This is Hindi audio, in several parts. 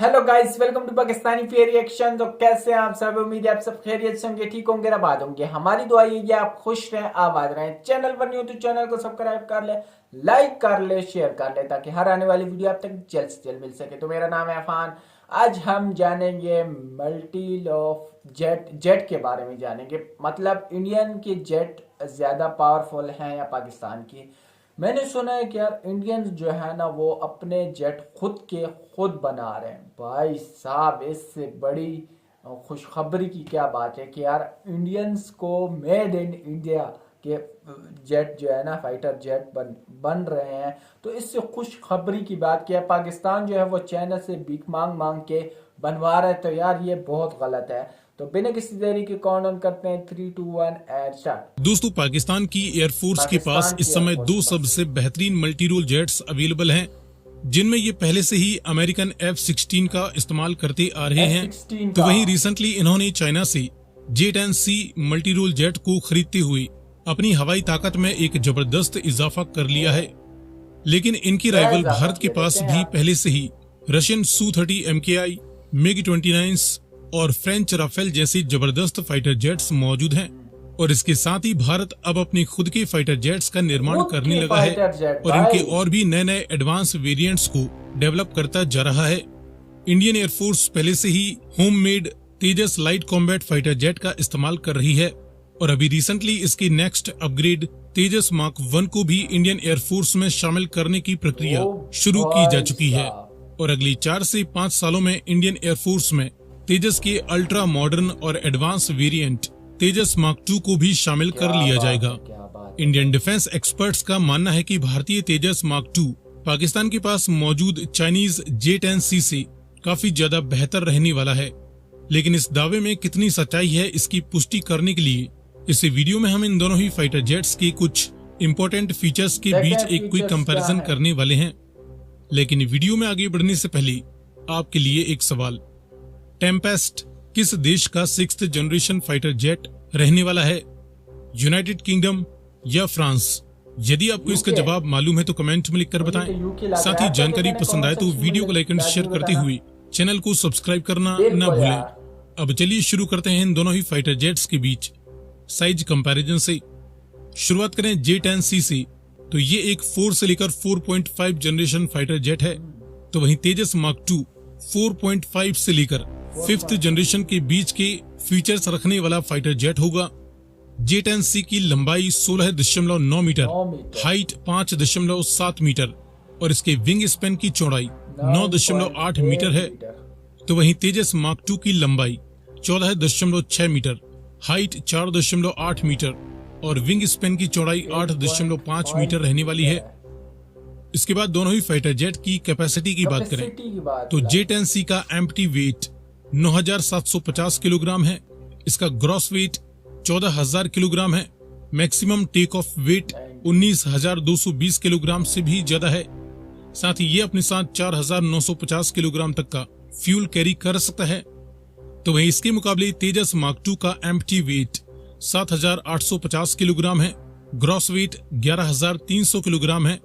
Hello guys, welcome to Pakistani fair reaction. तो कैसे हैं आप सब? उम्मीद है आप सब खैरियत से होंगे, ठीक होंगे, आबाद होंगे। हमारी दुआ ये है आप खुश रहें, आबाद रहें। चैनल पर नहीं हो तो चैनल को सब्सक्राइब कर ले, लाइक कर ले, शेयर कर ले, ताकि हर आने वाली वीडियो आप तक जल्द से जल्द मिल सके। तो मेरा नाम है अफान। आज हम जानेंगे मल्टी ऑफ जेट के बारे में जानेंगे। मतलब इंडियन की जेट ज्यादा पावरफुल हैं या पाकिस्तान की? मैंने सुना है कि यार इंडियंस जो है ना वो अपने जेट खुद बना रहे हैं। भाई साहब, इससे बड़ी खुशखबरी की क्या बात है कि यार इंडियंस को मेड इन इंडिया के जेट जो है ना, फाइटर जेट बन रहे हैं। तो इससे खुशखबरी की बात क्या है? पाकिस्तान जो है वो चाइना से भीख मांग मांग के बनवा रहा है। तो यार ये बहुत गलत है। तो बिना किसी देरी के काउंट ऑन करते हैं, 3 2 1 एंड स्टार्ट। दोस्तों, पाकिस्तान की एयरफोर्स के पास इस समय दो सबसे बेहतरीन मल्टी रोल जेट्स अवेलेबल हैं, जिनमें ये पहले से ही अमेरिकन F-16 का इस्तेमाल करते आ रहे हैं। तो वहीं रिसेंटली इन्होंने चाइना से J-10C मल्टी रोल जेट को खरीदते हुए अपनी हवाई ताकत में एक जबरदस्त इजाफा कर लिया है। लेकिन इनकी राइवल भारत के पास भी पहले से ही रशियन Su-30 MKI, MiG-29 और फ्रेंच राफेल जैसे जबरदस्त फाइटर जेट्स मौजूद हैं। और इसके साथ ही भारत अब अपने खुद के फाइटर जेट्स का निर्माण करने लगा है और इनके और भी नए नए एडवांस वेरिएंट्स को डेवलप करता जा रहा है। इंडियन एयरफोर्स पहले से ही होममेड तेजस लाइट कॉम्बैट फाइटर जेट का इस्तेमाल कर रही है और अभी रिसेंटली इसकी नेक्स्ट अपग्रेड तेजस मार्क 1 को भी इंडियन एयरफोर्स में शामिल करने की प्रक्रिया शुरू की जा चुकी है। और अगली 4 से 5 सालों में इंडियन एयरफोर्स में तेजस के अल्ट्रा मॉडर्न और एडवांस वेरिएंट तेजस मार्क 2 को भी शामिल कर लिया जाएगा। इंडियन डिफेंस एक्सपर्ट्स का मानना है कि भारतीय तेजस मार्क 2 पाकिस्तान के पास मौजूद चाइनीज J-10C से काफी ज्यादा बेहतर रहने वाला है। लेकिन इस दावे में कितनी सच्चाई है, इसकी पुष्टि करने के लिए इस वीडियो में हम इन दोनों ही फाइटर जेट्स के कुछ इम्पोर्टेंट फीचर्स के बीच एक क्विक कंपैरिजन करने वाले हैं। लेकिन वीडियो में आगे बढ़ने से पहले आपके लिए एक सवाल, टेम्पेस्ट किस देश का 6th जनरेशन फाइटर जेट रहने वाला है? यूनाइटेड किंगडम या फ्रांस? यदि आपको इसका जवाब मालूम है तो कमेंट में लिखकर बताएं। साथ ही जानकारी पसंद आए तो वीडियो को लाइक एंड शेयर करते हुए चैनल को सब्सक्राइब करना न भूलें। अब चलिए शुरू करते हैं इन दोनों ही फाइटर जेट्स के बीच साइज कंपैरिजन से। शुरुआत करें J-10C से, तो ये एक 4 से लेकर 4.5 जनरेशन फाइटर जेट है। तो वहीं तेजस मार्क 2 4.5 से लेकर 5th जनरेशन के बीच के फीचर्स रखने वाला फाइटर जेट होगा। J-10C की लंबाई 16.9 मीटर, हाइट 5.7 मीटर और इसके विंग स्पैन की चौड़ाई 9.8 मीटर है। तो वहीं तेजस मार्क 2 की लंबाई 14.6 मीटर, हाइट 4.8 मीटर और विंग स्पैन की चौड़ाई 8.5 मीटर रहने वाली है। इसके बाद दोनों ही फाइटर जेट की कैपेसिटी की बात करें तो J-10C का एम्प्टी वेट 9,750 किलोग्राम है। इसका ग्रॉस वेट 14,000 किलोग्राम है। Maximum take off weight 19,220 kilogram से भी ज्यादा है। साथ ही ये अपने साथ 4,950 किलोग्राम तक का फ्यूल कैरी कर सकता है। तो वहीं इसके मुकाबले तेजस मार्क 2 का एम्प्टी वेट 7,850 किलोग्राम है। ग्रॉस वेट 11,300 किलोग्राम है।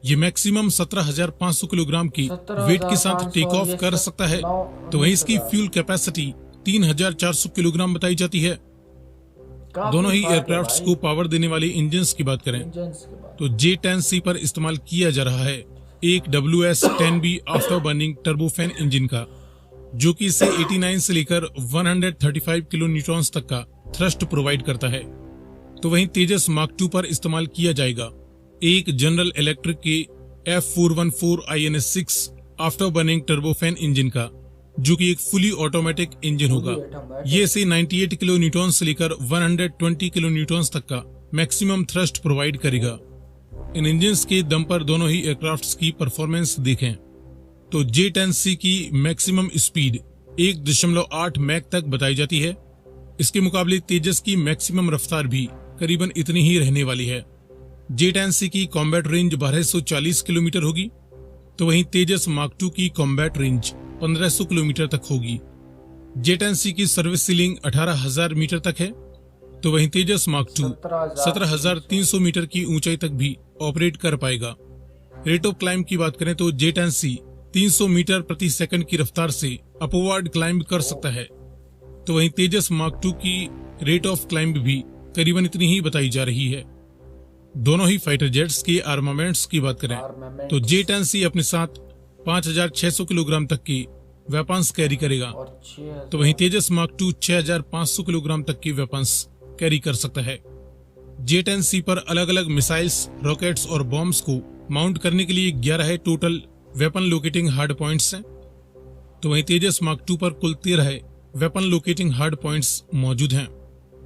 ये मैक्सिमम 17,500 किलोग्राम की वेट के साथ टेक ऑफ कर सकता है। तो वहीं इसकी फ्यूल कैपेसिटी 3,400 किलोग्राम बताई जाती है। दोनों ही एयरक्राफ्ट्स को पावर देने वाले इंजन्स की बात करें तो J-10C पर इस्तेमाल किया जा रहा है एक WS-10B after burning turbofan engine का, जो कि इसे 89 से लेकर 135 किलो न्यूटॉन्स तक का थ्रस्ट प्रोवाइड करता है। तो वहीं तेजस मार्क 2 पर इस्तेमाल किया जाएगा एक जनरल इलेक्ट्रिक के F414 INS-6 after burning turbofan engine का, जो कि एक फुली ऑटोमेटिक इंजन होगा। ये इसे 98 किलो न्यूटन से लेकर 120 किलो न्यूटन तक का मैक्सिमम थ्रस्ट प्रोवाइड करेगा। इन इंजन्स के दम पर दोनों ही एयरक्राफ्ट्स की परफॉर्मेंस देखें तो J-10C की मैक्सिमम स्पीड 1.8 मैक तक बताई जाती है। इसके मुकाबले तेजस की मैक्सिमम रफ्तार भी करीबन इतनी ही रहने वाली है। J-10C की कॉम्बैट रेंज 1240 किलोमीटर होगी, तो वहीं तेजस मार्क 2 की कॉम्बैट रेंज 1500 किलोमीटर तक होगी। J-10C की सर्विस सीलिंग 18,000 मीटर तक है, तो वहीं तेजस मार्क 2 17,300 मीटर की ऊंचाई तक भी ऑपरेट कर पाएगा। रेट ऑफ क्लाइंब की बात करें तो J-10C 300 मीटर प्रति सेकंड की रफ्तार से अपवर्ड क्लाइंब कर सकता है। तो वहीं तेजस मार्क 2 की रेट ऑफ क्लाइंब भी करीबन इतनी ही बताई जा रही है। दोनों ही फाइटर जेट्स के आर्मामेंट्स की बात करें तो J-10C अपने साथ 5,600 किलोग्राम तक की वेपन्स कैरी करेगा, तो वहीं तेजस मार्क 2 6,500 किलोग्राम तक की वेपन्स कैरी कर सकता है। J-10C पर अलग अलग मिसाइल्स, रॉकेट्स और बॉम्ब्स को माउंट करने के लिए 11 है total weapon locating hard points हैं, तो वहीं तेजस मार्क 2 पर कुल 13 वेपन लोकेटिंग हार्ड पॉइंट्स मौजूद हैं।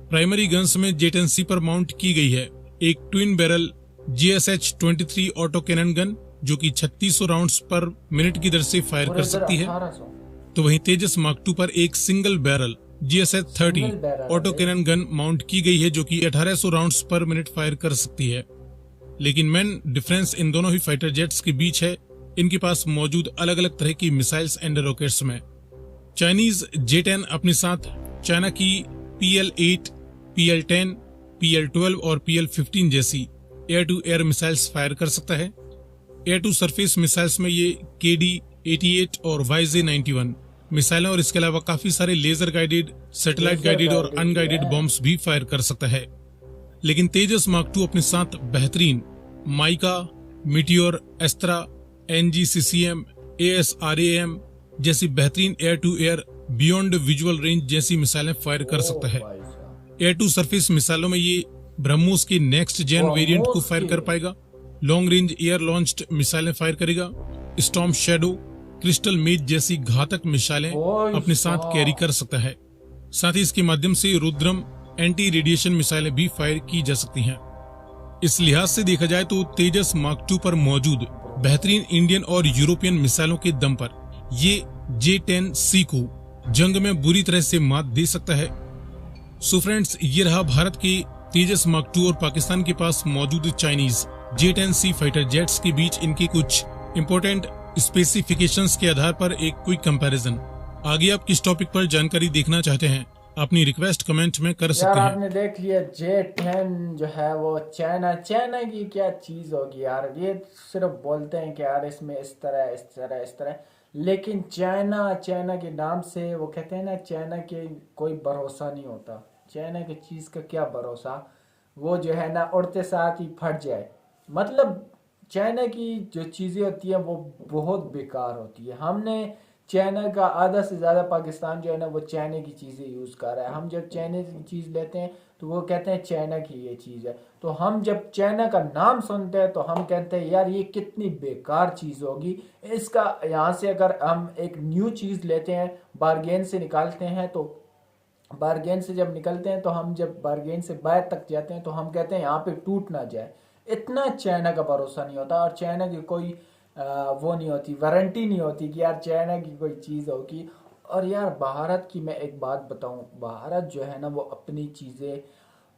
प्राइमरी गन्स में J-10C पर माउंट की गई है एक twin barrel GSH-23 auto cannon gun जो कि 3600 राउंड्स पर मिनट की दर से फायर कर सकती है। तो वहीं तेजस मार्क 2 पर एक single barrel GSH-30 auto cannon gun mount की गई है जो कि 1800 राउंड्स पर मिनट फायर कर सकती है। लेकिन मेन डिफरेंस इन दोनों ही फाइटर जेट्स के बीच है इनके पास मौजूद अलग अलग तरह की मिसाइल्स एंड रॉकेट्स में। चाइनीज J-10 अपने साथ चाइना की PL-8, PL-10, PL-12 और PL-15 जैसी air to air missiles fire कर सकता है। एयर टू सरफेस मिसाइल्स में ये KD-88 और YJ-91 मिसाइलें और इसके अलावा काफी सारे लेजर गाइडेड, सैटेलाइट गाइडेड और अनगाइडेड बॉम्ब्स भी फायर कर सकता है। लेकिन तेजस मार्क 2 अपने साथ बेहतरीन MICA, Meteor, Astra, NGCCM, ASRAM जैसी बेहतरीन air to air beyond visual range जैसी मिसाइलें फायर कर सकता है। एयर टू सरफेस मिसाइलों में ये ब्रह्मोस की नेक्स्ट जेन वेरिएंट को फायर कर पाएगा, लॉन्ग रेंज एयर लॉन्च्ड मिसाइलें फायर करेगा, स्टॉर्म शैडो, क्रिस्टल मेज जैसी घातक मिसाइलें अपने साथ कैरी कर सकता है। साथ ही इसके माध्यम से रुद्रम एंटी रेडिएशन मिसाइलें भी फायर की जा सकती हैं। इस लिहाज से देखा जाए तो तेजस मार्क 2 पर मौजूद बेहतरीन इंडियन और यूरोपियन मिसाइलों के दम पर ये J-10C को जंग में बुरी तरह से मात दे सकता है। सो फ्रेंड्स, ये रहा भारत के तेजस मार्क 2 और पाकिस्तान के पास मौजूद चाइनीज J-10C फाइटर जेट्स के बीच इनके कुछ इंपॉर्टेंट स्पेसिफिकेशंस के आधार पर एक क्विक कंपैरिजन। आगे आप किस टॉपिक पर जानकारी देखना चाहते हैं अपनी रिक्वेस्ट कमेंट में कर सकते हैं। आपने देख लिया J-10 जो है वो चाइना की क्या चीज होगी यार। ये सिर्फ बोलते हैं कि यार इसमें इस तरह, लेकिन चाइना के नाम से वो कहते हैं ना, चाइना के कोई भरोसा नहीं होता। चाइना की चीज का क्या भरोसा, वो जो है ना उड़ते साथ ही फट जाए। मतलब चाइना की जो चीजें होती है वो बहुत बेकार होती है। हमने चाइना का आधा से ज़्यादा पाकिस्तान जो है ना वो चाइना की चीज़ें यूज़ कर रहा है। हम जब चाइना की चीज़ लेते हैं तो वो कहते हैं चाइना की ये चीज़ है। तो हम जब चाइना का नाम सुनते हैं तो हम कहते हैं यार ये कितनी बेकार चीज़ होगी। इसका यहाँ से अगर हम एक न्यू चीज़ लेते हैं, बारगेन से निकालते हैं, तो बारगेन से जब निकलते हैं तो हम जब बारगेन से बाहर तक जाते हैं तो हम कहते हैं यहाँ पे टूट ना जाए। इतना चाइना का भरोसा नहीं होता और चाइना की कोई वो नहीं होती, वारंटी नहीं होती कि यार चाइना की कोई चीज़ होगी। और यार भारत की मैं एक बात बताऊं, भारत जो है ना वो अपनी चीज़ें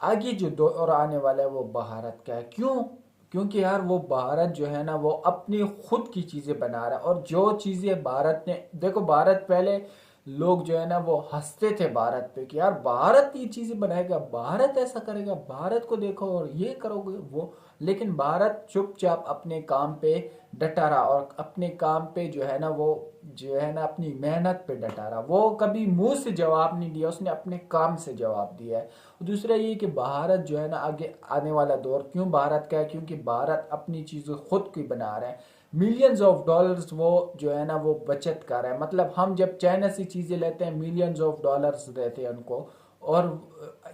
आगे जो दौर आने वाला है वो भारत का है। क्यों? क्योंकि यार वो भारत जो है ना वो अपनी खुद की चीज़ें बना रहा है। और जो चीज़ें भारत ने, देखो भारत पहले लोग जो है ना वो हंसते थे भारत पे कि यार भारत ये चीजें बनाएगा, भारत ऐसा करेगा, भारत को देखो और ये करोगे वो। लेकिन भारत चुपचाप अपने काम पे डटा रहा और अपने काम पे जो है ना वो जो है ना अपनी मेहनत पे डटा रहा। वो कभी मुंह से जवाब नहीं दिया, उसने अपने काम से जवाब दिया है। दूसरा ये कि भारत जो है ना आगे आने वाला दौर क्यों भारत का है, क्योंकि भारत अपनी चीजें खुद की बना रहा है। मिलियंस ऑफ डॉलर्स वो जो है ना वो बचत कर रहा है। मतलब हम जब चाइना से चीज़ें लेते हैं मिलियंस ऑफ डॉलर्स देते हैं उनको, और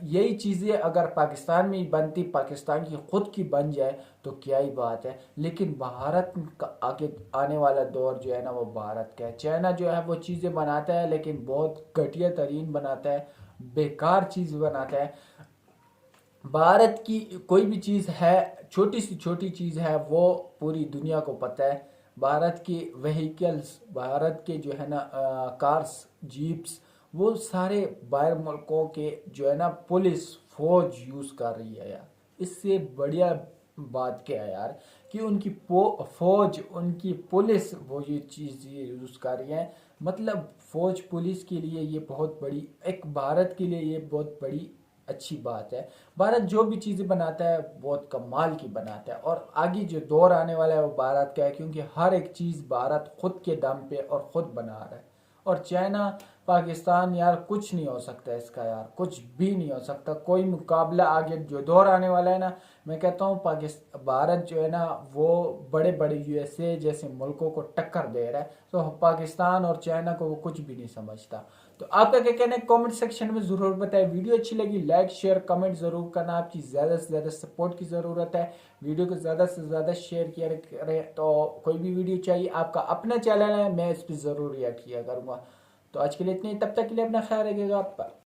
यही चीज़ें अगर पाकिस्तान में ही बनती, पाकिस्तान की खुद की बन जाए तो क्या ही बात है। लेकिन भारत का आगे आने वाला दौर जो है ना वो भारत का है। चाइना जो है वो चीज़ें बनाता है लेकिन बहुत घटिया तरीन बनाता है, बेकार चीज़ बनाता है। भारत की कोई भी चीज़ है, छोटी सी छोटी चीज़ है, वो पूरी दुनिया को पता है। भारत की व्हीकल्स, भारत के जो है ना कार्स, जीप्स, वो सारे बाहर मुल्कों के जो है ना पुलिस फौज यूज़ कर रही है यार। इससे बढ़िया बात क्या है यार कि उनकी फौज, उनकी पुलिस वो ये चीज़ यूज़ कर रही है। मतलब फौज पुलिस के लिए ये बहुत बड़ी, एक भारत के लिए ये बहुत बड़ी अच्छी बात है। भारत जो भी चीज़ें बनाता है बहुत कमाल की बनाता है, और आगे जो दौर आने वाला है वो भारत का है, क्योंकि हर एक चीज़ भारत खुद के दम पे और खुद बना रहा है। और चाइना पाकिस्तान यार कुछ नहीं हो सकता इसका, यार कुछ भी नहीं हो सकता, कोई मुकाबला आगे जो दौर आने वाला है ना, मैं कहता हूँ पाकिस्तान भारत जो है ना वो बड़े बड़े यूएसए जैसे मुल्कों को टक्कर दे रहा है, तो पाकिस्तान और चाइना को वो कुछ भी नहीं समझता। तो आपका क्या कहना है कमेंट सेक्शन में जरूर बताएं। वीडियो अच्छी लगी लाइक शेयर कमेंट जरूर करना, आपकी ज्यादा से ज्यादा सपोर्ट की जरूरत है। वीडियो को ज्यादा से ज्यादा शेयर किया करें। तो कोई भी वीडियो चाहिए आपका अपना चैनल है, मैं इस पर जरूर रिएक्ट किया करूंगा। तो आज के लिए इतने ही, तब तक के लिए अपना ख्याल रखिएगा।